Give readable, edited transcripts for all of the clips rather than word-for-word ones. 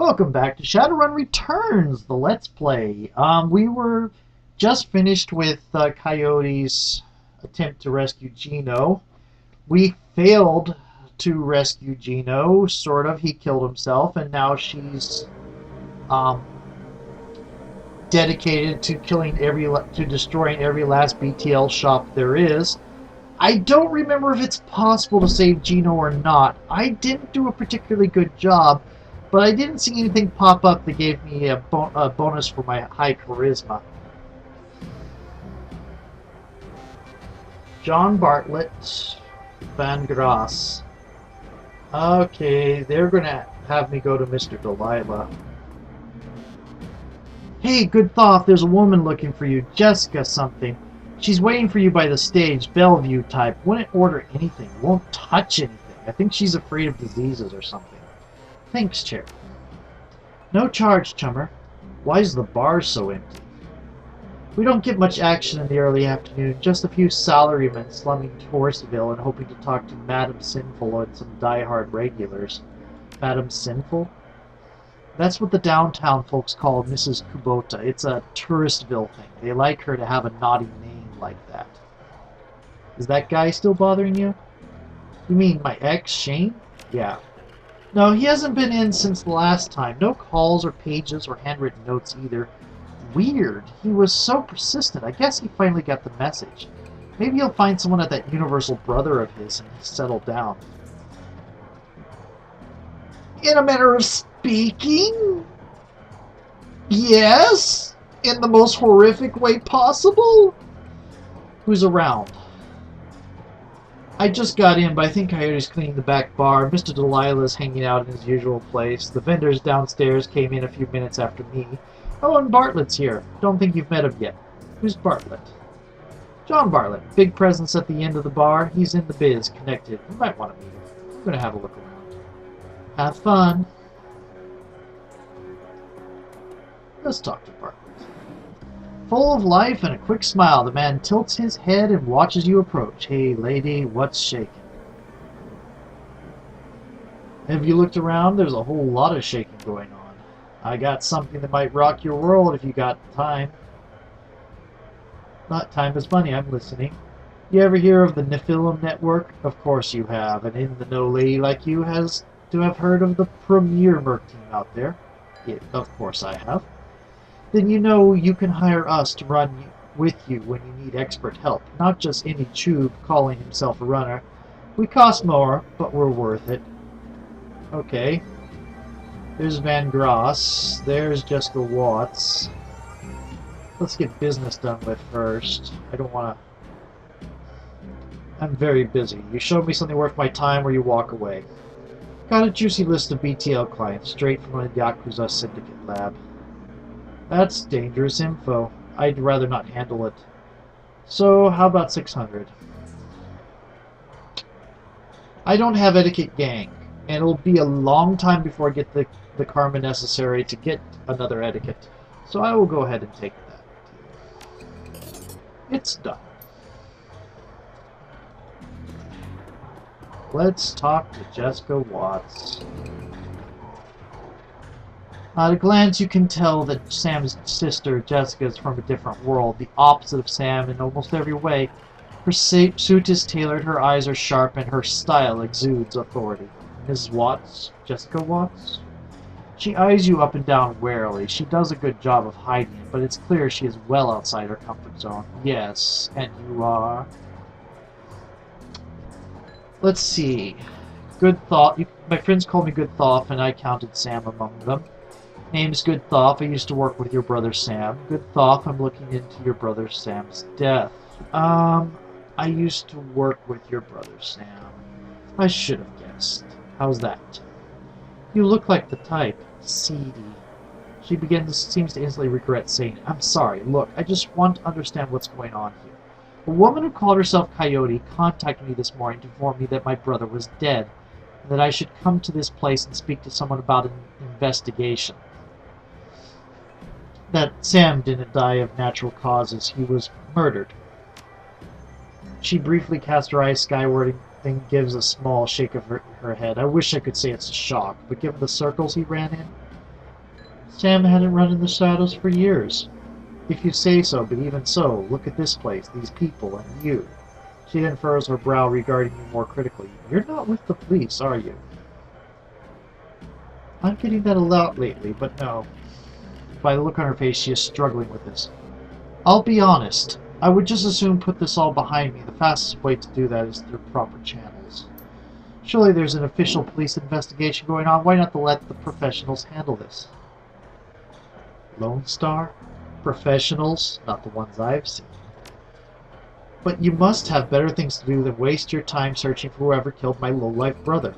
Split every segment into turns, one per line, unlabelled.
Welcome back to Shadowrun Returns, the Let's Play. We were just finished with Coyote's attempt to rescue Gino. We failed to rescue Gino, sort of. He killed himself, and now she's dedicated to destroying every last BTL shop there is. I don't remember if it's possible to save Gino or not. I didn't do a particularly good job. But I didn't see anything pop up that gave me a bonus for my high charisma. John Bartlett, Van Grass. Okay, they're going to have me go to Mr. Delilah. Hey, good thought, there's a woman looking for you, Jessica something. She's waiting for you by the stage, Bellevue type. Wouldn't order anything, won't touch anything. I think she's afraid of diseases or something. Thanks, Chair. No charge, chummer. Why is the bar so empty? We don't get much action in the early afternoon, just a few salarymen slumming Horseville and hoping to talk to Madam Sinful and some die-hard regulars. Madam Sinful? That's what the downtown folks call Mrs. Kubota. It's a Touristville thing. They like her to have a naughty name like that. Is that guy still bothering you? You mean my ex, Shane? Yeah. No, he hasn't been in since the last time. No calls or pages or handwritten notes either. Weird. He was so persistent. I guess he finally got the message. Maybe he'll find someone at that universal brother of his and settle down. In a manner of speaking? Yes? In the most horrific way possible? Who's around? I just got in, but I think Coyote's cleaning the back bar. Mr. Delilah's hanging out in his usual place. The vendors downstairs came in a few minutes after me. Oh, and Bartlett's here. Don't think you've met him yet. Who's Bartlett? John Bartlett. Big presence at the end of the bar. He's in the biz, connected. You might want to meet him. I'm going to have a look around. Have fun. Let's talk to Bartlett. Full of life and a quick smile, the man tilts his head and watches you approach. Hey, lady, what's shaking? Have you looked around? There's a whole lot of shaking going on. I got something that might rock your world if you got time. Not time is money, I'm listening. You ever hear of the Nephilim Network? Of course you have, and in the know lady like you has to have heard of the premier merc team out there. Yeah, of course I have. Then you know you can hire us to run with you when you need expert help, not just any chube calling himself a runner. We cost more, but we're worth it. Okay. There's Van Grass. There's Jessica Watts. Let's get business done with first. I don't want to... I'm very busy. You show me something worth my time or you walk away. Got a juicy list of BTL clients, straight from a Yakuza syndicate lab. That's dangerous info. I'd rather not handle it. So, how about 600? I don't have etiquette gang, and it'll be a long time before I get the karma necessary to get another etiquette. So I will go ahead and take that. It's done. Let's talk to Jessica Watts. At a glance, you can tell that Sam's sister, Jessica, is from a different world, the opposite of Sam in almost every way. Her suit is tailored, her eyes are sharp, and her style exudes authority. Mrs. Watts? Jessica Watts? She eyes you up and down warily. She does a good job of hiding it, but it's clear she is well outside her comfort zone. Yes, and you are? Let's see. Good Thought. My friends call me Good Thought, and I counted Sam among them. Name's Good Thought. I used to work with your brother Sam. Good Thought. I'm looking into your brother Sam's death. I used to work with your brother Sam. I should have guessed. How's that? You look like the type. Seedy. She seems to instantly regret saying, I'm sorry. Look, I just want to understand what's going on here. A woman who called herself Coyote contacted me this morning to inform me that my brother was dead, and that I should come to this place and speak to someone about an investigation. That Sam didn't die of natural causes. He was murdered. She briefly cast her eyes skyward and gives a small shake of her head. I wish I could say it's a shock, but given the circles he ran in, Sam hadn't run in the shadows for years. If you say so, but even so, look at this place, these people, and you. She then furrows her brow, regarding you more critically. You're not with the police, are you? I'm getting that a lot lately, but no. By the look on her face, she is struggling with this. I'll be honest. I would just as soon put this all behind me. The fastest way to do that is through proper channels. Surely there's an official police investigation going on. Why not let the professionals handle this? Lone Star? Professionals? Not the ones I've seen. But you must have better things to do than waste your time searching for whoever killed my low-life brother.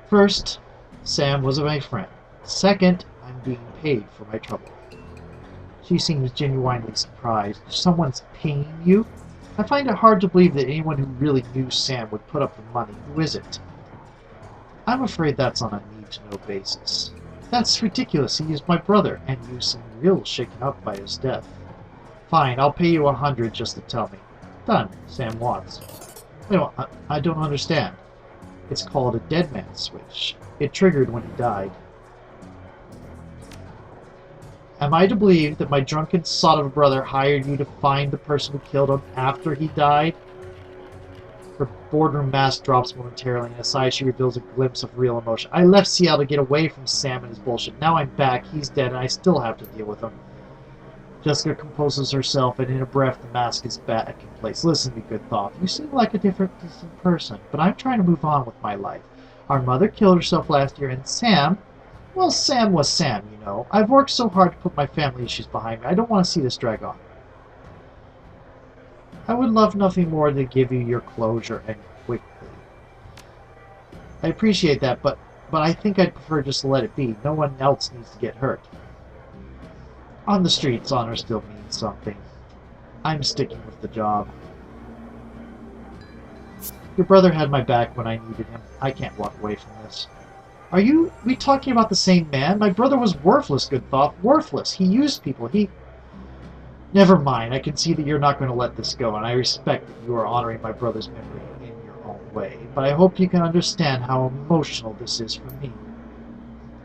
First, Sam was my friend. Second, I'm being paid for my trouble. She seems genuinely surprised. Someone's paying you? I find it hard to believe that anyone who really knew Sam would put up the money. Who is it? I'm afraid that's on a need-to-know basis. That's ridiculous. He is my brother, and you seem real shaken up by his death. Fine, I'll pay you 100 just to tell me. Done, Sam wants. No, I don't understand. It's called a dead man's switch. It triggered when he died. Am I to believe that my drunken sod of a brother hired you to find the person who killed him after he died? Her boardroom mask drops momentarily, and aside she reveals a glimpse of real emotion. I left Seattle to get away from Sam and his bullshit. Now I'm back, he's dead, and I still have to deal with him. Jessica composes herself, and in a breath the mask is back in place. Listen to me, good thought. You seem like a decent person, but I'm trying to move on with my life. Our mother killed herself last year, and Sam... Well, Sam was Sam, you know. I've worked so hard to put my family issues behind me. I don't want to see this drag on. I would love nothing more than to give you your closure, and quickly. I appreciate that, but I think I'd prefer just to let it be. No one else needs to get hurt. On the streets, honor still means something. I'm sticking with the job. Your brother had my back when I needed him. I can't walk away from this. Are we talking about the same man? My brother was worthless, good thought. Worthless. He used people. Never mind. I can see that you're not going to let this go, and I respect that you are honoring my brother's memory in your own way. But I hope you can understand how emotional this is for me.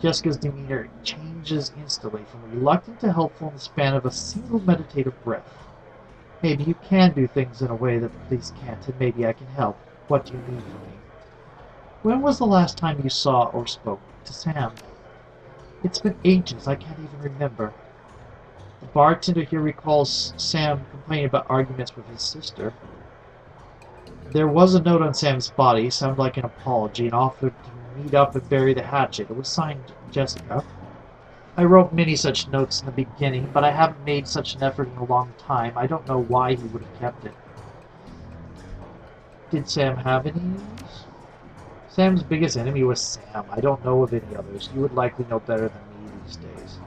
Jessica's demeanor changes instantly from reluctant to helpful in the span of a single meditative breath. Maybe you can do things in a way that the police can't, and maybe I can help. What do you need from me? When was the last time you saw or spoke to Sam? It's been ages. I can't even remember. The bartender here recalls Sam complaining about arguments with his sister. There was a note on Sam's body, sounded like an apology, and offered to meet up and bury the hatchet. It was signed Jessica. I wrote many such notes in the beginning, but I haven't made such an effort in a long time. I don't know why he would have kept it. Did Sam have any enemies? Sam's biggest enemy was Sam. I don't know of any others. You would likely know better than me these days.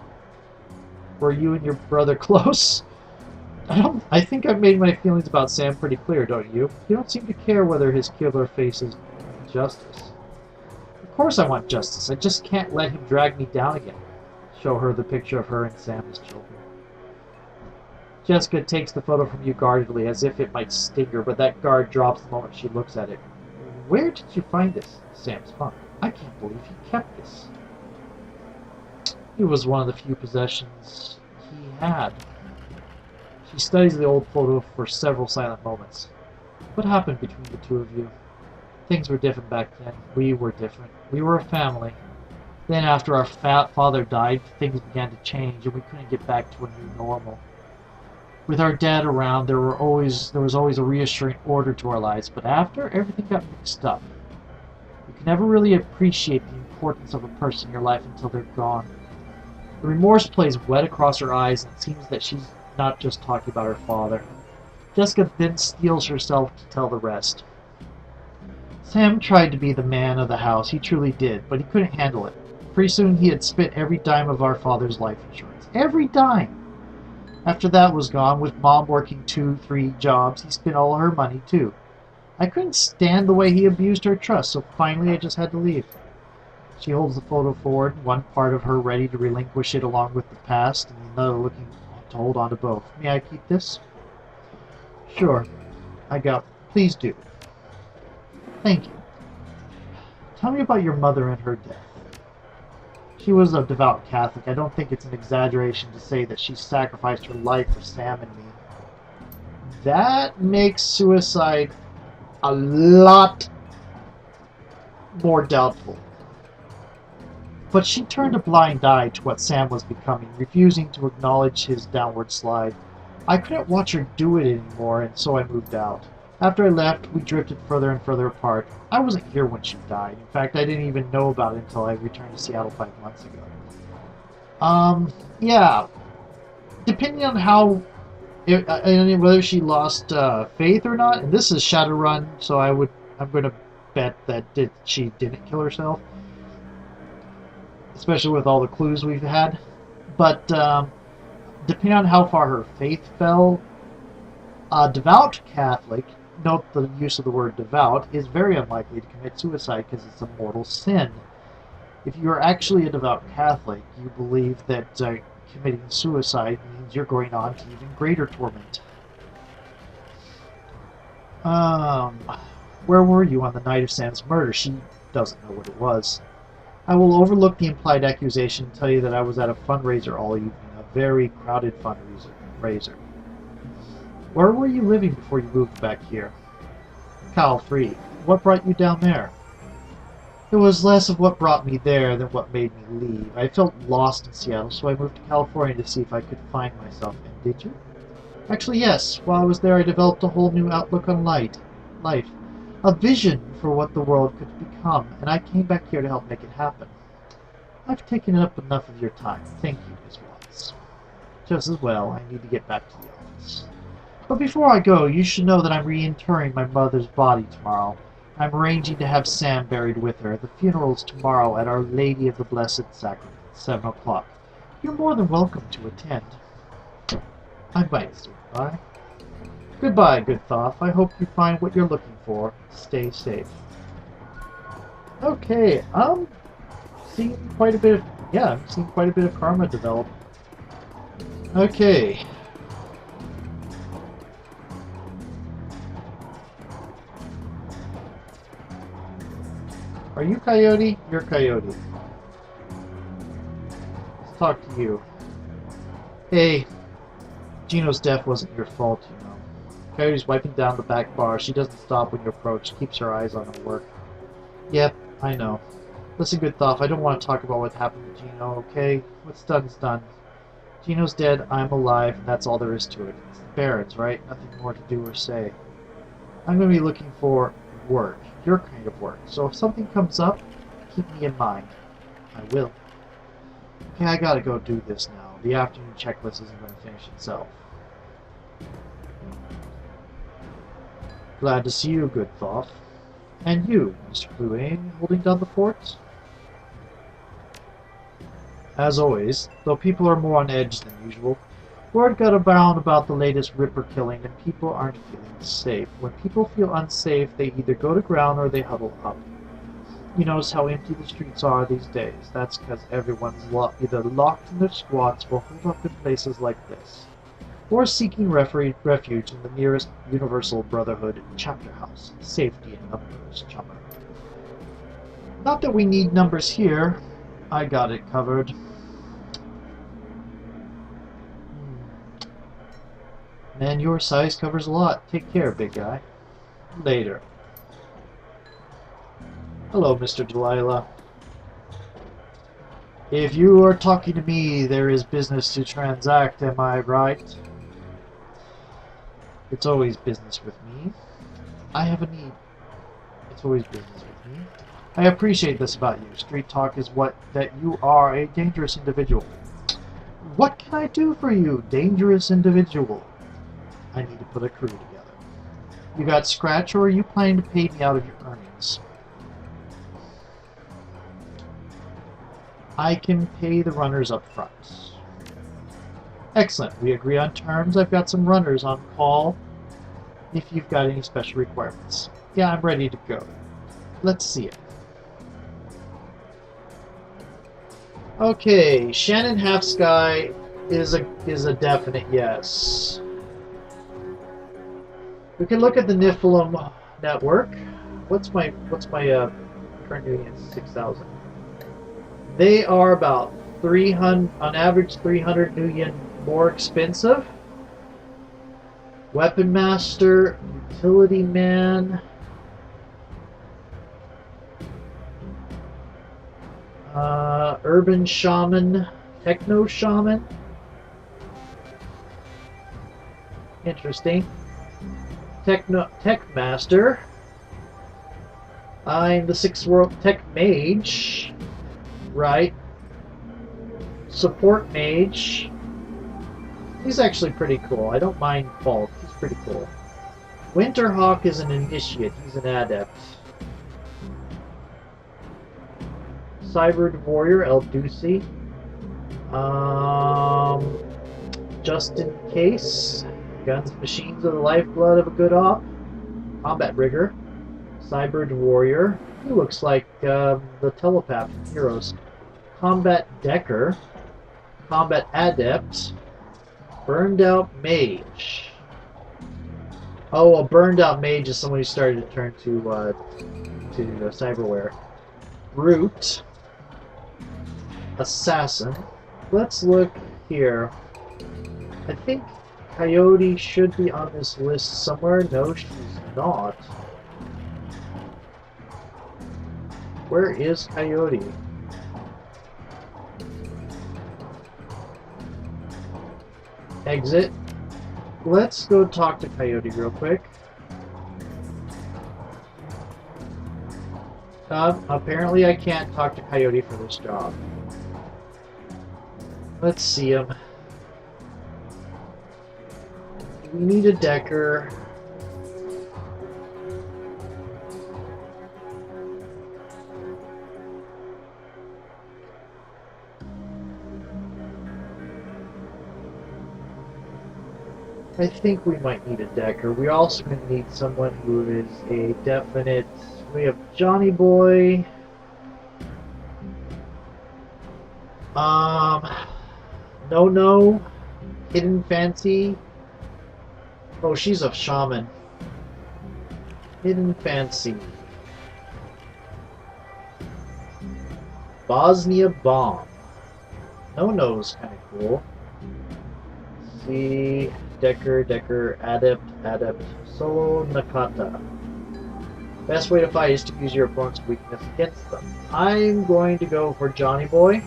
Were you and your brother close? I think I've made my feelings about Sam pretty clear, don't you? You don't seem to care whether his killer faces justice. Of course I want justice. I just can't let him drag me down again. Show her the picture of her and Sam as children. Jessica takes the photo from you guardedly, as if it might sting her, but that guard drops the moment she looks at it. Where did you find this? Sam's funk. I can't believe he kept this. It was one of the few possessions he had. She studies the old photo for several silent moments. What happened between the two of you? Things were different back then. We were different. We were a family. Then after our father died, things began to change, and we couldn't get back to a new normal. With our dad around, there was always a reassuring order to our lives, but after, everything got mixed up. You can never really appreciate the importance of a person in your life until they're gone. The remorse plays wet across her eyes, and it seems that she's not just talking about her father. Jessica then steels herself to tell the rest. Sam tried to be the man of the house. He truly did, but he couldn't handle it. Pretty soon he had spent every dime of our father's life insurance. Every dime! After that was gone, with Mom working 2-3 jobs, he spent all her money too. I couldn't stand the way he abused her trust, so finally I just had to leave. She holds the photo forward, one part of her ready to relinquish it along with the past, and another looking to hold on to both. May I keep this? Sure. Please do. Thank you. Tell me about your mother and her death. She was a devout Catholic. I don't think it's an exaggeration to say that she sacrificed her life for Sam and me. That makes suicide a lot more doubtful. But she turned a blind eye to what Sam was becoming, refusing to acknowledge his downward slide. I couldn't watch her do it anymore, and so I moved out. After I left, we drifted further and further apart. I wasn't here when she died. In fact, I didn't even know about it until I returned to Seattle 5 months ago. Yeah. Depending on how, whether she lost faith or not, and this is Shadowrun, so I'm going to bet that she didn't kill herself, especially with all the clues we've had. But depending on how far her faith fell, a devout Catholic, note the use of the word devout, is very unlikely to commit suicide because it's a mortal sin. If you are actually a devout Catholic, you believe that committing suicide means you're going on to even greater torment. Where were you on the night of Sam's murder? She doesn't know what it was. I will overlook the implied accusation and tell you that I was at a fundraiser all evening, a very crowded fundraiser. Where were you living before you moved back here? Cal Free. What brought you down there? It was less of what brought me there than what made me leave. I felt lost in Seattle, so I moved to California to see if I could find myself. And did you? Actually, yes. While I was there, I developed a whole new outlook on life. A vision for what the world could become, and I came back here to help make it happen. I've taken up enough of your time. Thank you, Miss Watts. Just as well, I need to get back to the office. But before I go, you should know that I'm reinterring my mother's body tomorrow. I'm arranging to have Sam buried with her. The funeral's tomorrow at Our Lady of the Blessed Sacrament, 7 o'clock. You're more than welcome to attend. I might swing by. Goodbye, good Thoth. I hope you find what you're looking for. Stay safe. Okay, I'm seeing quite a bit of karma develop. Okay. Are you Coyote? You're Coyote. Let's talk to you. Hey, Gino's death wasn't your fault, you know. Coyote's wiping down the back bar. She doesn't stop when you approach, keeps her eyes on her work. Yep, I know. Listen, good Thoth, I don't want to talk about what happened to Gino, okay? What's done is done. Gino's dead, I'm alive, and that's all there is to it. It's the Barons, right? Nothing more to do or say. I'm going to be looking for work. Your kind of work. So if something comes up, keep me in mind. I will. Okay, I gotta go do this now. The afternoon checklist isn't going to finish itself. Glad to see you, good Thoth. And you, Mr. Cluane, holding down the fort? As always, though people are more on edge than usual, word got around about the latest Ripper killing and people aren't feeling safe. When people feel unsafe, they either go to ground or they huddle up. You notice how empty the streets are these days. That's because everyone's either locked in their squats or holed up in places like this, or seeking refuge in the nearest Universal Brotherhood chapter house. Safety in numbers, chummer. Not that we need numbers here. I got it covered. Man your size covers a lot. Take care, big guy. Later. Hello, Mr. Delilah. If you are talking to me, there is business to transact, am I right? It's always business with me. I have a need. It's always business with me. I appreciate this about you. Street talk is that you are a dangerous individual. What can I do for you, dangerous individual? I need to put a crew together. You got scratch, or are you planning to pay me out of your earnings? I can pay the runners up front. Excellent. We agree on terms. I've got some runners on call if you've got any special requirements. Yeah, I'm ready to go. Let's see it. Okay, Shannon Half-Sky is a definite yes. We can look at the Niflheim network. What's my current doing at 6,000? They are about 300, on average 300 new yen more expensive. Weapon Master, Utility Man, Urban Shaman, Techno Shaman. Interesting. Tech Master. I'm the 6th World Tech Mage. Right. Support Mage. He's actually pretty cool. I don't mind Falk. He's pretty cool. Winterhawk is an initiate. He's an adept. Cyber Warrior, El Ducey. Just in case. Guns and machines are the lifeblood of a good op. Combat Rigger. Cyber Warrior. He looks like the telepath from Heroes. Combat Decker. Combat Adept. Burned out Mage. Oh, a burned out mage is someone who started to turn to cyberware. Brute. Assassin. Let's look here. I think Coyote should be on this list somewhere. No, she's not. Where is Coyote? Exit. Let's go talk to Coyote real quick. Apparently I can't talk to Coyote for this job. Let's see him. We need a Decker. I think we might need a Decker. We also need someone who is a definite... We have Johnny Boy. No. Hidden Fancy. Oh, she's a shaman. Hidden Fancy. Bosnia Bomb. No-no's kind of cool. Let's see... Decker, Adept, Solo, Nakata. Best way to fight is to use your opponent's weakness against them. I'm going to go for Johnny Boy.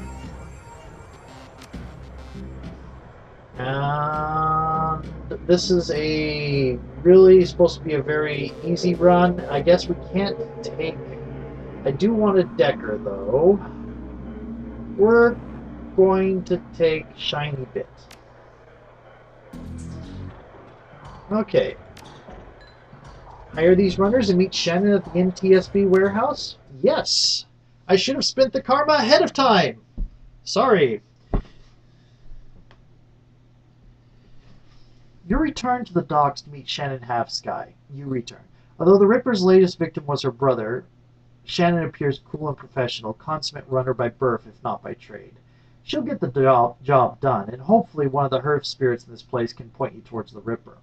And this is really supposed to be a very easy run. I guess we can't take... I do want a Decker, though. We're going to take Shiny Bit. Okay. Hire these runners and meet Shannon at the NTSB warehouse? Yes. I should have spent the karma ahead of time. Sorry. You return to the docks to meet Shannon Half-Sky. You return. Although the Ripper's latest victim was her brother, Shannon appears cool and professional, consummate runner by birth if not by trade. She'll get the job done, and hopefully one of the Herb spirits in this place can point you towards the Ripper.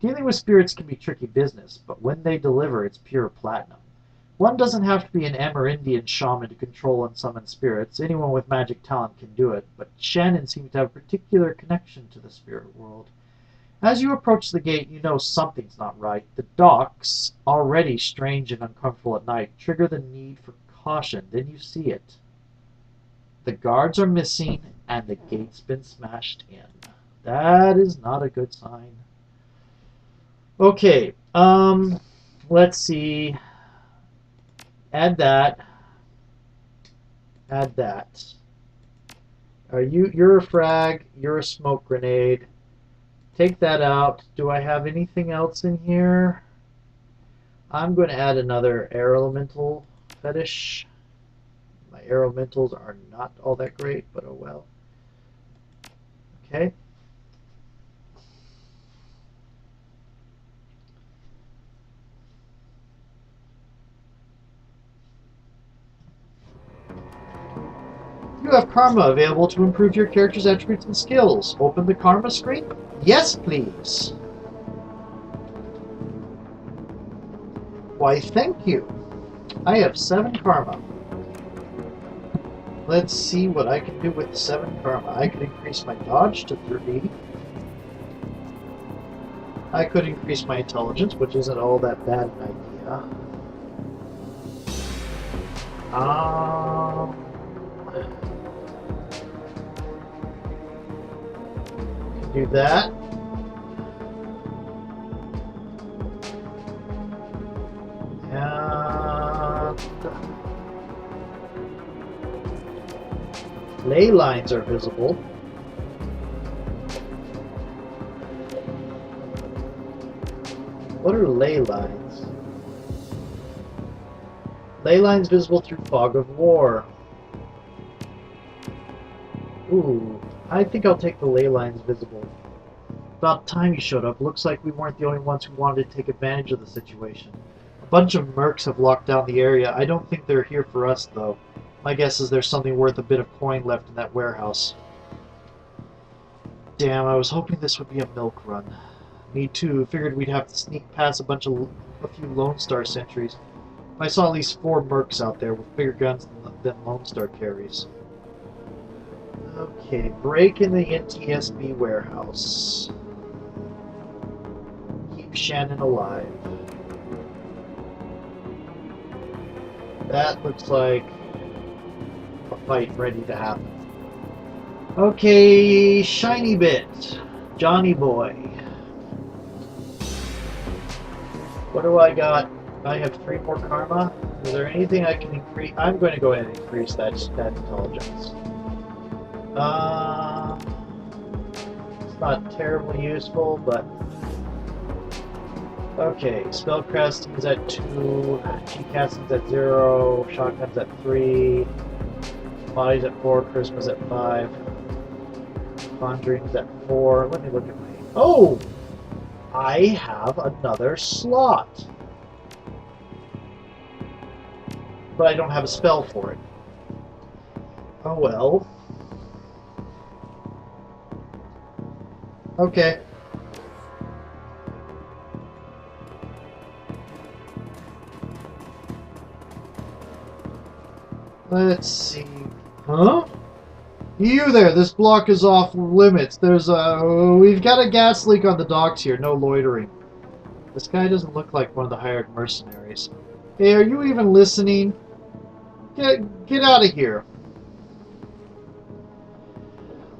Dealing with spirits can be tricky business, but when they deliver, it's pure platinum. One doesn't have to be an Amerindian shaman to control and summon spirits. Anyone with magic talent can do it, but Shannon seems to have a particular connection to the spirit world. As you approach the gate, you know something's not right. The docks, already strange and uncomfortable at night, trigger the need for caution. Then you see it. The guards are missing, and the gate's been smashed in. That is not a good sign. Okay, let's see. Add that. Add that. You're a frag. You're a smoke grenade. Take that out. Do I have anything else in here? I'm going to add another air elemental fetish. My air elementals are not all that great, but oh well. Okay. You have karma available to improve your character's attributes and skills. Open the karma screen? Yes, please. Why, thank you. I have 7 karma. Let's see what I can do with 7 karma. I could increase my dodge to 3. I could increase my intelligence, which isn't all that bad an idea. Can do that. And ley lines are visible. What are ley lines? Ley lines visible through fog of war. Ooh, I think I'll take the ley lines visible. About time you showed up. Looks like we weren't the only ones who wanted to take advantage of the situation. A bunch of mercs have locked down the area. I don't think they're here for us, though. My guess is there's something worth a bit of coin left in that warehouse. Damn, I was hoping this would be a milk run. Me too. Figured we'd have to sneak past a few Lone Star sentries. I saw at least 4 mercs out there with bigger guns than Lone Star carries. Okay, break in the NTSB warehouse. Keep Shannon alive. That looks like a fight ready to happen. Okay, shiny bit. Johnny boy. What do I got? I have 3 more karma. Is there anything I can increase? I'm going to go ahead and increase that intelligence. It's not terribly useful, but okay. Spellcasting is at 2, cheat casting is at 0, shotgun's at 3, body's at 4, charisma's at 5, conjuring's at 4. Let me look at my. Oh! I have another slot. But I don't have a spell for it. Oh well. Okay. Let's see. Huh? You there! This block is off limits. We've got a gas leak on the docks here. No loitering. This guy doesn't look like one of the hired mercenaries. Hey, are you even listening? Get out of here.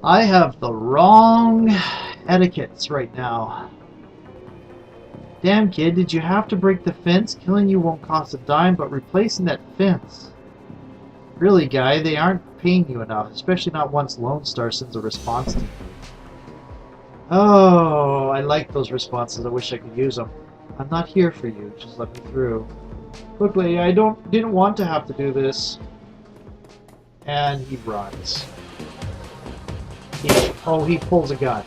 I have the wrong etiquettes right now. Damn kid, did you have to break the fence? Killing you won't cost a dime, but replacing that fence. Really, guy, they aren't paying you enough, especially not once Lone Star sends a response team. Oh, I like those responses. I wish I could use them. I'm not here for you. Just let me through. Look, lady, I didn't want to have to do this. And he runs. He pulls a gun.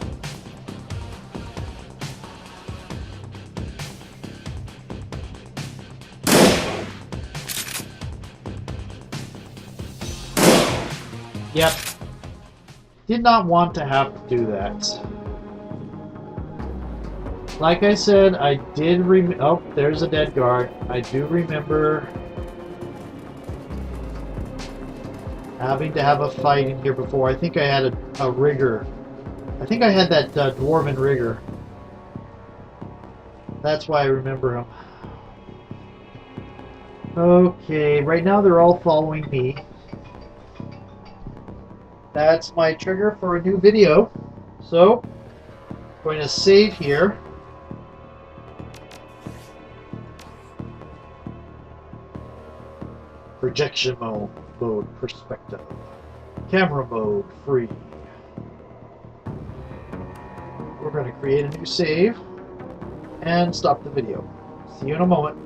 Yep. Did not want to have to do that. Like I said, I did oh, there's a dead guard. I do remember having to have a fight in here before. I think I had a rigger. I think I had that dwarven rigger. That's why I remember him. Okay, right now they're all following me. That's my trigger for a new video. So, I'm going to save here. Projection mode, perspective. Camera mode, free. We're going to create a new save and stop the video. See you in a moment.